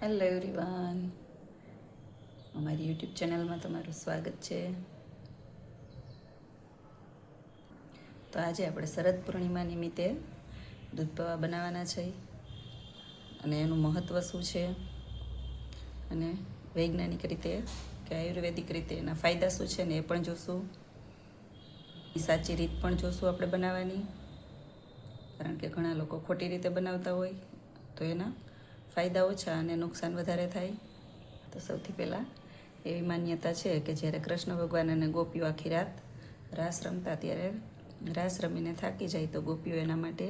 Hello everyone, અમારી YouTube ચેનલમાં તમારું સ્વાગત છે. તો આજે આપણે શરદ પૂર્ણિમા નિમિત્તે દૂધ પૌવા બનાવવાના છે અને એનું મહત્ત્વ શું છે અને વૈજ્ઞાનિક રીતે કે આયુર્વેદિક રીતે એના ફાયદા શું છે ને એ પણ જોશું. એ સાચી રીત પણ જોશું આપણે બનાવવાની, કારણ કે ઘણા લોકો ખોટી રીતે બનાવતા હોય તો એના ફાયદા ઓછા અને નુકસાન વધારે થાય. તો સૌથી પહેલાં એવી માન્યતા છે કે જ્યારે કૃષ્ણ ભગવાન અને ગોપીઓ આખી રાત રાસ રમતા, ત્યારે રાસ રમીને થાકી જાય તો ગોપીઓ એના માટે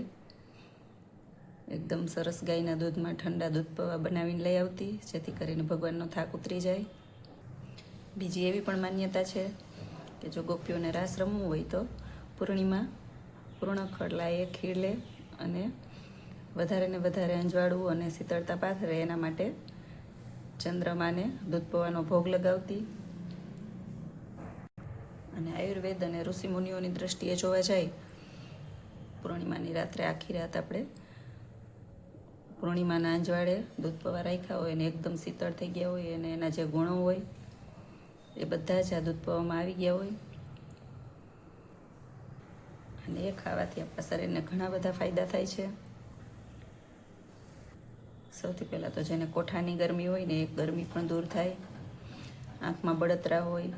એકદમ સરસ ગાયના દૂધમાં ઠંડા દૂધ પૌવા બનાવીને લઈ આવતી, જેથી કરીને ભગવાનનો થાક ઉતરી જાય. બીજી એવી પણ માન્યતા છે કે જો ગોપીઓને રાસ રમવું હોય તો પૂર્ણ ખડલાએ ખીર લે અને વધારે ને વધારે અંજવાળવું અને શીતળતા પાથરે એના માટે ચંદ્રમાને દૂધ પૌવાનો ભોગ લગાવતી. અને આયુર્વેદ અને ઋષિમુનિઓની દ્રષ્ટિએ જોવા જાય, પૂર્ણિમાની રાત્રે આખી રાત આપણે પૂર્ણિમાના અંજવાળે દૂધ પૌવા રાખ્યા હોય અને એકદમ શીતળ થઈ ગયા હોય અને એના જે ગુણો હોય એ બધા જ આ દૂધ પૌવામાં આવી ગયા હોય, અને એ ખાવાથી આપણા શરીરને ઘણા બધા ફાયદા થાય છે. સૌથી પહેલાં તો જેને કોઠાની ગરમી હોય ને એ ગરમી પણ દૂર થાય. આંખમાં બળતરા હોય,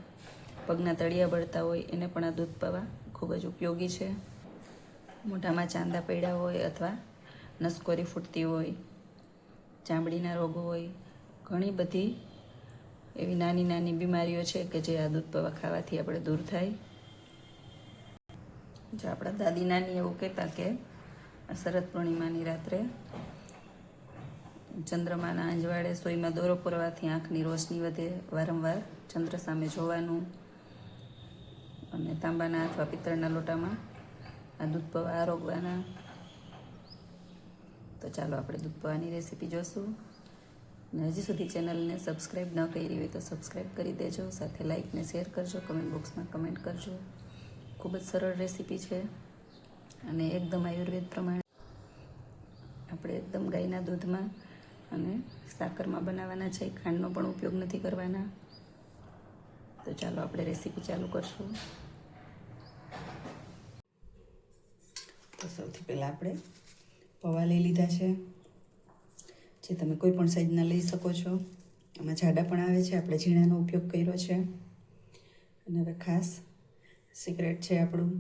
પગના તળિયા બળતા હોય, એને પણ આ દૂધ પૌવા ખૂબ જ ઉપયોગી છે. મોઢામાં ચાંદા પડ્યા હોય અથવા નસકોરી ફૂટતી હોય, ચામડીના રોગો હોય, ઘણી બધી એવી નાની નાની બીમારીઓ છે કે જે આ દૂધ પૌવા ખાવાથી આપણે દૂર થાય. જો આપણા દાદી નાની એવું કહેતા કે શરદ પૂર્ણિમાની રાત્રે ચંદ્રમાના અંજવાળે સોયમાં દોરો પૂરવાથી આંખની રોશની વધે, વારંવાર ચંદ્ર સામે જોવાનું, અને તાંબાના અથવા પિત્તળના લોટામાં આ દૂધ પૌવા આરોગવાના. તો ચાલો આપણે દૂધ પૌવાની રેસીપી જોશું. અને હજી સુધી ચેનલને સબસ્ક્રાઈબ ન કરી હોય તો સબસ્ક્રાઈબ કરી દેજો, સાથે લાઈક ને શેર કરજો, કમેન્ટ બોક્સમાં કમેન્ટ કરજો. ખૂબ જ સરળ રેસીપી છે અને એકદમ આયુર્વેદ પ્રમાણે આપણે એકદમ ગાયના દૂધમાં અને સાકરમાં બનાવવાના છે, ખાંડનો પણ ઉપયોગ નથી કરવાના. તો ચાલો આપણે રેસીપી ચાલુ કરશું. તો સૌથી પહેલાં આપણે પૌવા લઈ લીધા છે, જે તમે કોઈ પણ સાઈઝના લઈ શકો છો. આમાં જાડા પણ આવે છે, આપણે ઝીણાનો ઉપયોગ કર્યો છે. અને હવે ખાસ સિક્રેટ છે આપણું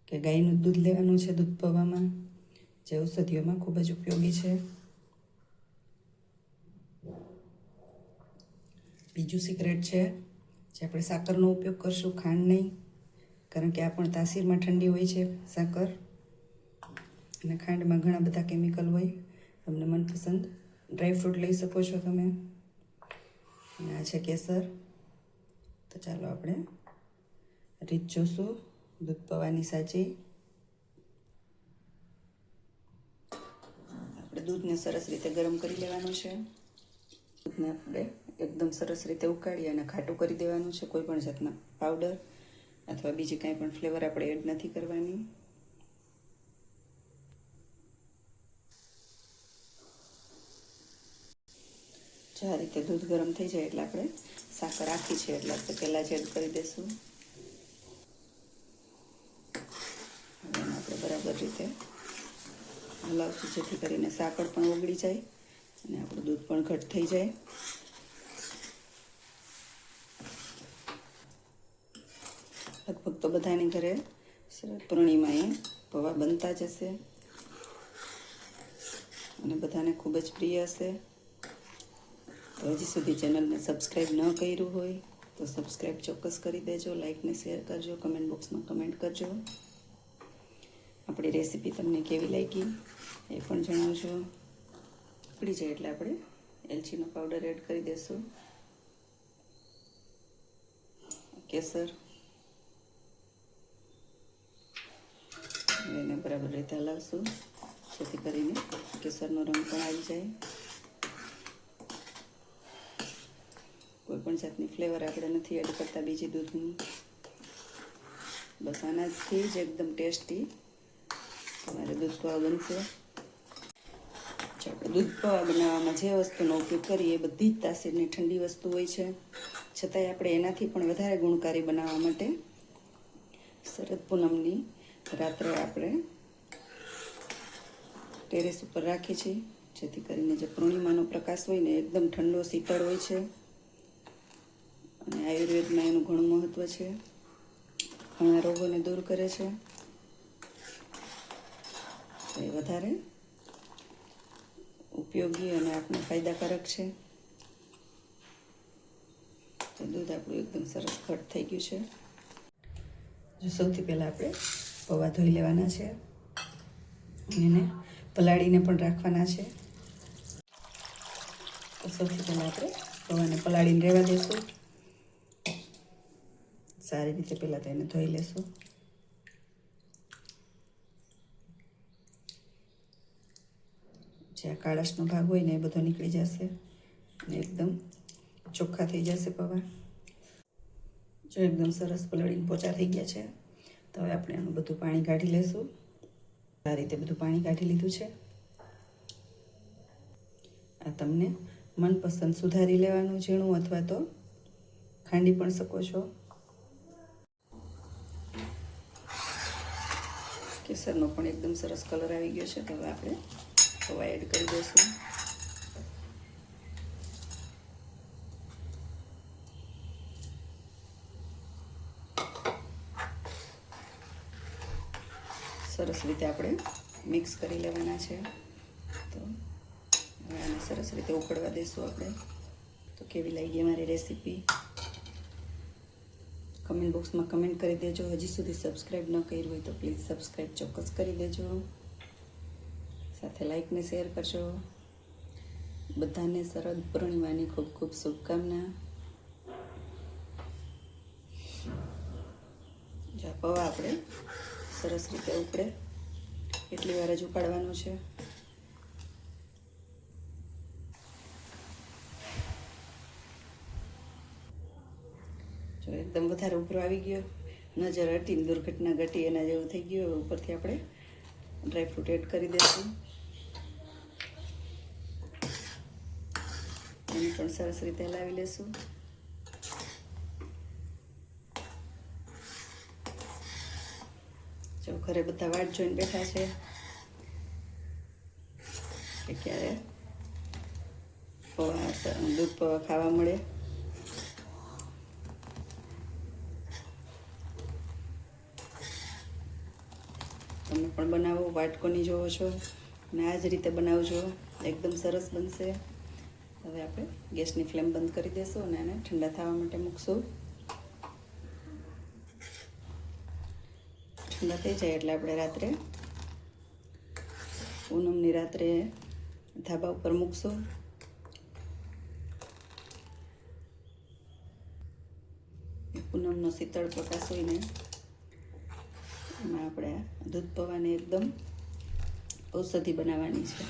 કે ગાયનું દૂધ લેવાનું છે દૂધ પૌવામાં, જે ઔષધિઓમાં ખૂબ જ ઉપયોગી છે. બીજું સિક્રેટ છે જે આપણે સાકરનો ઉપયોગ કરશું, ખાંડ નહીં, કારણ કે આ પણ તાસીરમાં ઠંડી હોય છે સાકર, અને ખાંડમાં ઘણા બધા કેમિકલ હોય. તમને મનપસંદ ડ્રાયફ્રૂટ લઈ શકો છો તમે. અને આ છે કેસર. તો ચાલો આપણે રીત જોશું દૂધ પૌવાની સાચી. આપણે દૂધને સરસ રીતે ગરમ કરી લેવાનું છે. દૂધને આપણે એકદમ સરસ રીતે ઉકાળી અને ખાટું કરી દેવાનું છે. કોઈ પણ જાતના પાવડર અથવા બીજી કાંઈ પણ ફ્લેવર આપણે એડ નથી કરવાની. જો આ રીતે દૂધ ગરમ થઈ જાય એટલે આપણે સાકર આખી છે એટલે આપણે પહેલાં જ એડ કરી દઈશું. હવે એને આપણે બરાબર રીતે હલાવશું, જેથી કરીને સાકર પણ ઓગળી જાય અને આપણું દૂધ પણ ઘટ થઈ જાય. લગભગ તો બધાની ઘરે શરદ પૂર્ણિમાએ પૌવા બનતા જ હશે અને બધાને ખૂબ જ પ્રિય હશે. તો હજી સુધી ચેનલને સબસ્ક્રાઈબ ન કર્યું હોય તો સબસ્ક્રાઈબ ચોક્કસ કરી દેજો, લાઈકને શેર કરજો, કમેન્ટ બોક્સમાં કમેન્ટ કરજો. આપણી રેસીપી તમને કેવી લાગી એ પણ જણાવજો. ઉકળી જાય એટલે આપણે એલચીનો પાવડર એડ કરી દઈશું, કેસર, એને બરાબર રીતે હલાવશું, જેથી કરીને કેસરનો રંગ પણ આવી જાય. કોઈ પણ જાતની ફ્લેવર આપણે નથી એડ કરતા બીજી દૂધની, બસ આનાથી જ એકદમ ટેસ્ટી તમારે દૂધ પૌવા બનશે. આપણે દૂધ પૌવા બનાવવામાં જે વસ્તુનો ઉપયોગ કરીએ એ બધી જ તાસીરની ઠંડી વસ્તુ હોય છે, છતાંય આપણે એનાથી પણ વધારે ગુણકારી બનાવવા માટે શરદ પૂનમની રાત્રે આપણે ટેરેસ ઉપર રાખીએ છીએ, જેથી કરીને જે પૂર્ણિમાનો પ્રકાશ હોય ને એકદમ ઠંડો શીતળ હોય છે અને આયુર્વેદમાં એનું ઘણું મહત્ત્વ છે. ઘણા રોગોને દૂર કરે છે, એ વધારે ઉપયોગી અને આપણે ફાયદાકારક છે. તો દૂધ આપણું એકદમ સરસ ઘટ થઈ ગયું છે. જો સૌથી પહેલાં આપણે પૌવા ધોઈ લેવાના છે અને એને પલાળીને પણ રાખવાના છે. તો સૌથી પહેલાં આપણે પૌવાને પલાળીને રહેવા દઈશું. સારી રીતે પહેલાં તો એને ધોઈ લેશું. જે આ કાળાશનો ભાગ હોય ને એ બધો નીકળી જશે અને એકદમ ચોખ્ખા થઈ જશે પૌવા. જો એકદમ સરસ પલાળીને પોચા થઈ ગયા છે, તો હવે આપણે આનું બધું પાણી કાઢી લેશું. આ રીતે બધું પાણી કાઢી લીધું છે. આ તમને મનપસંદ સુધારી લેવાનું ઝીણું, અથવા તો ખાંડી પણ શકો છો. કેસરનો પણ એકદમ સરસ કલર આવી ગયો છે, તો હવે આપણે પૌવા એડ કરી દઈશું. સરસ રીતે આપણે મિક્સ કરી લેવાના છે. તો હવે આને સરસ રીતે ઉકળવા દઈશું આપણે. તો કેવી લાગી અમારી રેસીપી કમેન્ટ બોક્સમાં કમેન્ટ કરી દેજો. હજી સુધી સબસ્ક્રાઈબ ન કર્યું હોય તો પ્લીઝ સબસ્ક્રાઈબ ચોક્કસ કરી દેજો. સાથે લાઈક ને શેર કરજો. બધાને શરદ પૂર્ણિમાની ખૂબ ખૂબ શુભકામના. જો પૌવા આપણે સરસ રીતે ઉકળે એટલી વાર જ ઉકાળવાનું છે. જો એકદમ વધારે ઉભરો આવી ગયો, નજર હટીને દુર્ઘટના ઘટી એના જેવું થઈ ગયું. હવે ઉપરથી આપણે ડ્રાયફ્રૂટ એડ કરી દઈશું. એને પણ સરસ રીતે હલાવી લેશું. જો ઘરે બધા વાટ જોઈને બેઠા છે કે ક્યારે દૂધ પૌવા ખાવા મળે. તમે પણ બનાવો, વાટકોની જોવો છો અને આ જ રીતે બનાવજો, એકદમ સરસ બનશે. હવે આપણે ગેસની ફ્લેમ બંધ કરી દઈશું અને આને ઠંડા થવા માટે મૂકશું. ઠંડા થઈ જાય એટલે આપણે રાત્રે પૂનમની રાત્રે ધાબા ઉપર મૂકશું. પૂનમનો શીતળ પ્રકાશ હોય ને એમાં આપણે દૂધ પૌવાને એકદમ ઔષધિ બનાવવાની છે.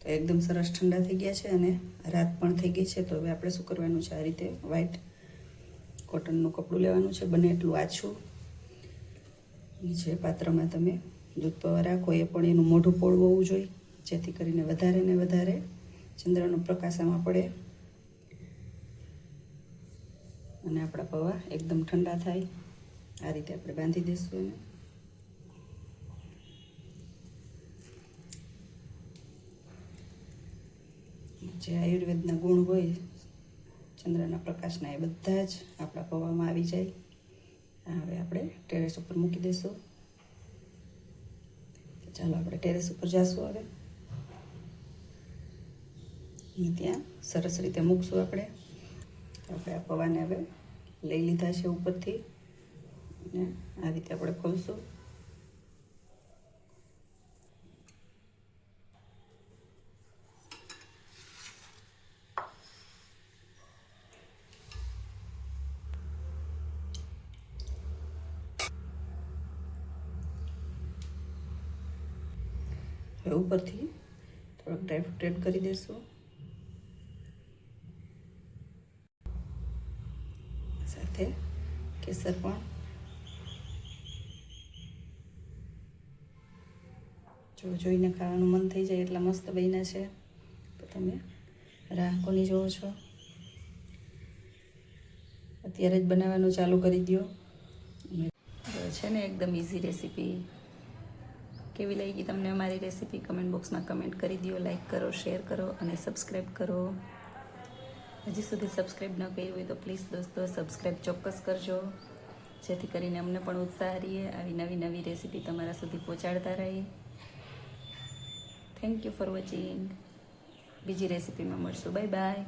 તો એકદમ સરસ ઠંડા થઈ ગયા છે અને રાત પણ થઈ ગઈ છે. તો હવે આપણે શું કરવાનું છે, આ રીતે વ્હાઈટ કોટનનું કપડું લેવાનું છે, બને એટલું આછું. જે પાત્રમાં તમે દૂધ પૌવા રાખો એ પણ એનું મોઢું પોળું હોવું જોઈએ, જેથી કરીને વધારે ને વધારે ચંદ્રનો પ્રકાશ આમાં પડે અને આપણા પૌવા એકદમ ઠંડા થાય. આ રીતે આપણે બાંધી દઈશું એને. જે આયુર્વેદના ગુણ હોય ચંદ્રના પ્રકાશના, એ બધા જ આપણા પૌવામાં આવી જાય. હવે આપણે ટેરેસ ઉપર મૂકી દઈશું. ચાલો આપણે ટેરેસ ઉપર જઈશું. હવે ત્યાં સરસ રીતે મૂકશું આપણે. આ પૌવાને હવે લઈ લીધા છે ઉપરથી અને આ રીતે આપણે ખોલશું. હવે ઉપરથી થોડોક ડ્રાયફ્રૂટ એડ કરી દઈશું. સાથે કેસર પણ. જો જોઈને ખાવાનું મન થઈ જાય એટલા મસ્ત બન્યા છે. તો તમે રાહ કોની જોવો છો? અત્યારે જ બનાવવાનું ચાલુ કરી દો. છે ને એકદમ ઇઝી રેસીપી. કેવી લાગી તમને અમારી રેસીપી? કમેન્ટ બોક્સમાં કમેન્ટ કરી દો. લાઈક કરો, શેર કરો અને સબસ્ક્રાઈબ કરો. હજી સુધી સબસ્ક્રાઈબ ન કર્યું હોય તો પ્લીઝ દોસ્તો સબસ્ક્રાઈબ ચોક્કસ કરજો, જેથી કરીને અમને પણ ઉત્સાહ રહીએ આવી નવી નવી રેસીપી તમારા સુધી પહોંચાડતા રહીએ. Thank you for watching. બીજી રેસીપીમાં મળશું. Bye bye.